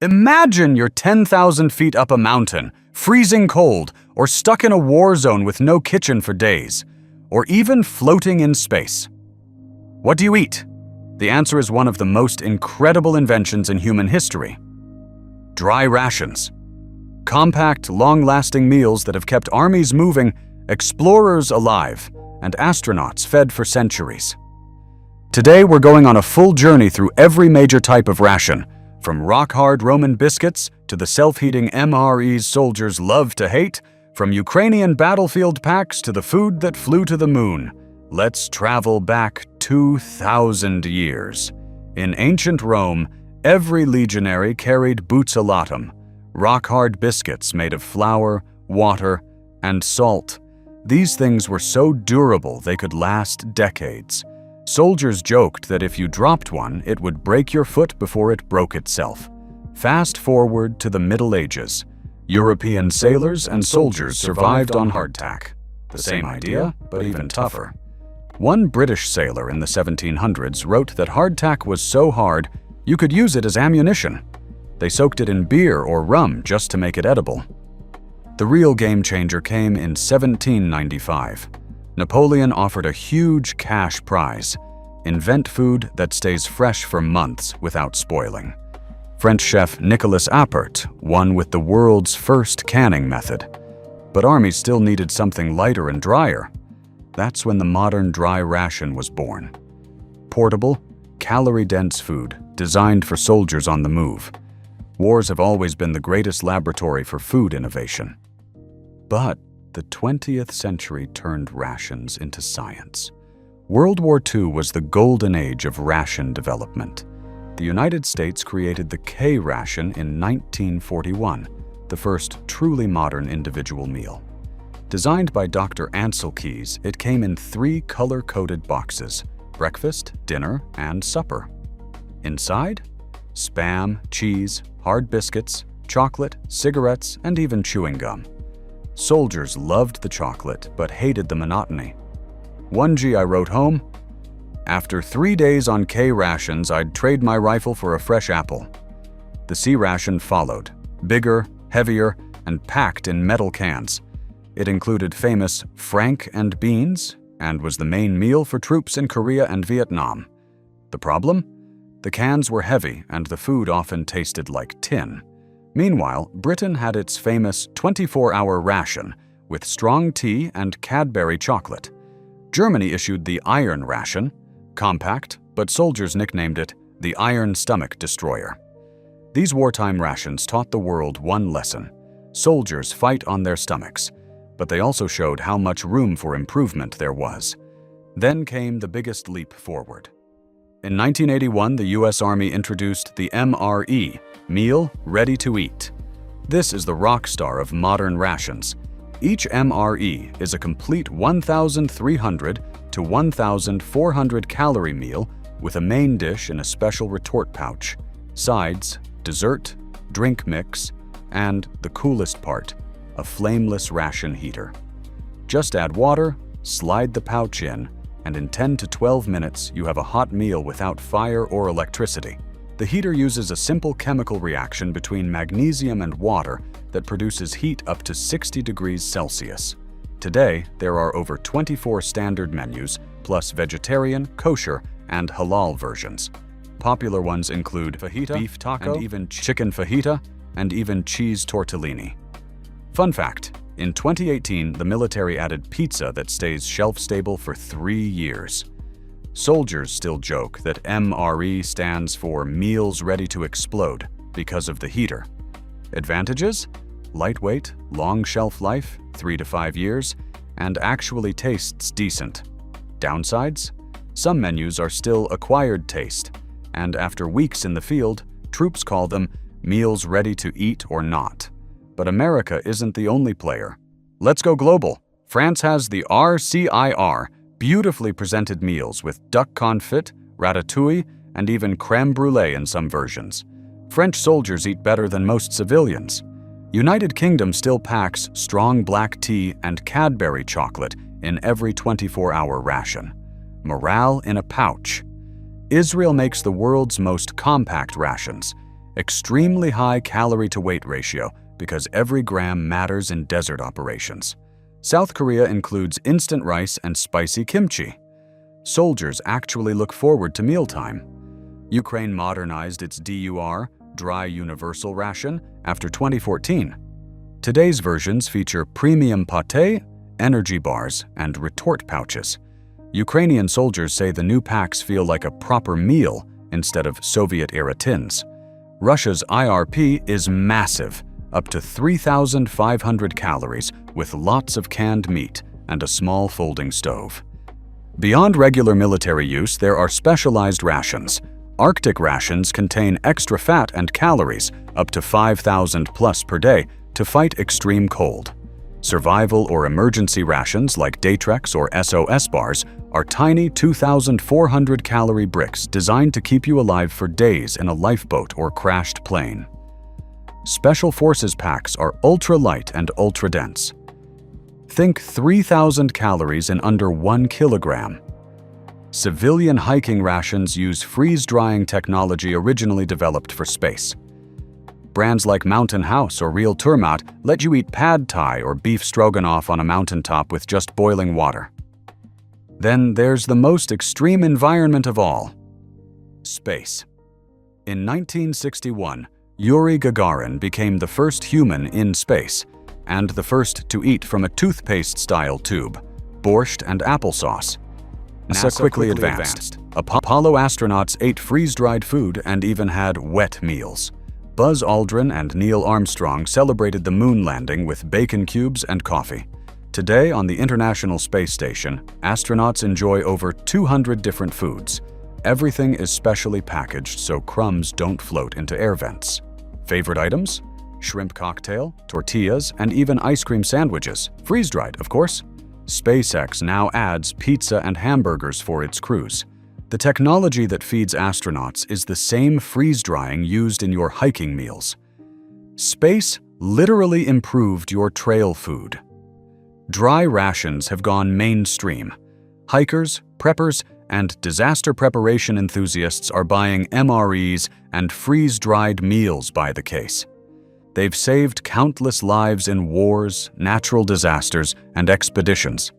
Imagine you're 10,000 feet up a mountain, freezing cold, or stuck in a war zone with no kitchen for days, or even floating in space. What do you eat? The answer is one of the most incredible inventions in human history. Dry rations. Compact, long-lasting meals that have kept armies moving, explorers alive, and astronauts fed for centuries. Today, we're going on a full journey through every major type of ration, from rock-hard Roman biscuits to the self-heating MREs soldiers love to hate, from Ukrainian battlefield packs to the food that flew to the moon. Let's travel back 2,000 years. In ancient Rome, every legionary carried Bucellatum, rock-hard biscuits made of flour, water, and salt. These things were so durable they could last decades. Soldiers joked that if you dropped one, it would break your foot before it broke itself. Fast forward to the Middle Ages. European sailors and soldiers survived on hardtack. The same idea, but even tougher. One British sailor in the 1700s wrote that hardtack was so hard, you could use it as ammunition. They soaked it in beer or rum just to make it edible. The real game changer came in 1795. Napoleon offered a huge cash prize: invent food that stays fresh for months without spoiling. French chef Nicolas Appert won with the world's first canning method. But armies still needed something lighter and drier. That's when the modern dry ration was born. Portable, calorie-dense food designed for soldiers on the move. Wars have always been the greatest laboratory for food innovation. But the 20th century turned rations into science. World War II was the golden age of ration development. The United States created the K-Ration in 1941, the first truly modern individual meal. Designed by Dr. Ansel Keys, it came in 3 color-coded boxes: breakfast, dinner, and supper. Inside? Spam, cheese, hard biscuits, chocolate, cigarettes, and even chewing gum. Soldiers loved the chocolate, but hated the monotony. One GI wrote home, "After 3 days on K-rations, I'd trade my rifle for a fresh apple." The C-ration followed, bigger, heavier, and packed in metal cans. It included famous frank and beans, and was the main meal for troops in Korea and Vietnam. The problem? The cans were heavy, and the food often tasted like tin. Meanwhile, Britain had its famous 24-hour ration, with strong tea and Cadbury chocolate. Germany issued the Iron Ration, compact, but soldiers nicknamed it the Iron Stomach Destroyer. These wartime rations taught the world one lesson: soldiers fight on their stomachs, but they also showed how much room for improvement there was. Then came the biggest leap forward. In 1981, the U.S. Army introduced the MRE, Meal Ready to Eat. This is the rock star of modern rations. Each MRE is a complete 1,300 to 1,400 calorie meal with a main dish in a special retort pouch, sides, dessert, drink mix, and, the coolest part, a flameless ration heater. Just add water, slide the pouch in, and in 10 to 12 minutes, you have a hot meal without fire or electricity. The heater uses a simple chemical reaction between magnesium and water that produces heat up to 60 degrees Celsius. Today, there are over 24 standard menus, plus vegetarian, kosher, and halal versions. Popular ones include fajita, beef taco, and even chicken fajita, and even cheese tortellini. Fun fact: in 2018, the military added pizza that stays shelf-stable for 3 years. Soldiers still joke that MRE stands for Meals Ready to Explode because of the heater. Advantages? Lightweight, long shelf life, 3 to 5 years, and actually tastes decent. Downsides? Some menus are still acquired taste, and after weeks in the field, troops call them meals ready to eat or not. But America isn't the only player. Let's go global. France has the RCIR, beautifully presented meals with duck confit, ratatouille, and even crème brûlée in some versions. French soldiers eat better than most civilians. United Kingdom still packs strong black tea and Cadbury chocolate in every 24-hour ration. Morale in a pouch. Israel makes the world's most compact rations. Extremely high calorie-to-weight ratio because every gram matters in desert operations. South Korea includes instant rice and spicy kimchi. Soldiers actually look forward to mealtime. Ukraine modernized its DUR, dry universal ration, after 2014. Today's versions feature premium pâté, energy bars, and retort pouches. Ukrainian soldiers say the new packs feel like a proper meal instead of Soviet-era tins. Russia's IRP is massive, up to 3,500 calories with lots of canned meat and a small folding stove. Beyond regular military use, there are specialized rations. Arctic rations contain extra fat and calories, up to 5,000 plus per day, to fight extreme cold. Survival or emergency rations like Daytrex or SOS bars are tiny 2,400 calorie bricks designed to keep you alive for days in a lifeboat or crashed plane. Special Forces packs are ultra-light and ultra-dense. Think 3,000 calories in under 1 kilogram. Civilian hiking rations use freeze-drying technology originally developed for space. Brands like Mountain House or Real Turmat let you eat pad thai or beef stroganoff on a mountaintop with just boiling water. Then there's the most extreme environment of all: space. In 1961, Yuri Gagarin became the first human in space and the first to eat from a toothpaste-style tube, borscht and applesauce. NASA quickly advanced. Apollo astronauts ate freeze-dried food and even had wet meals. Buzz Aldrin and Neil Armstrong celebrated the moon landing with bacon cubes and coffee. Today, on the International Space Station, astronauts enjoy over 200 different foods. Everything is specially packaged so crumbs don't float into air vents. Favorite items? Shrimp cocktail, tortillas, and even ice cream sandwiches. Freeze-dried, of course. SpaceX now adds pizza and hamburgers for its crews. The technology that feeds astronauts is the same freeze-drying used in your hiking meals. Space literally improved your trail food. Dry rations have gone mainstream. Hikers, preppers, and disaster preparation enthusiasts are buying MREs and freeze-dried meals by the case. They've saved countless lives in wars, natural disasters, and expeditions.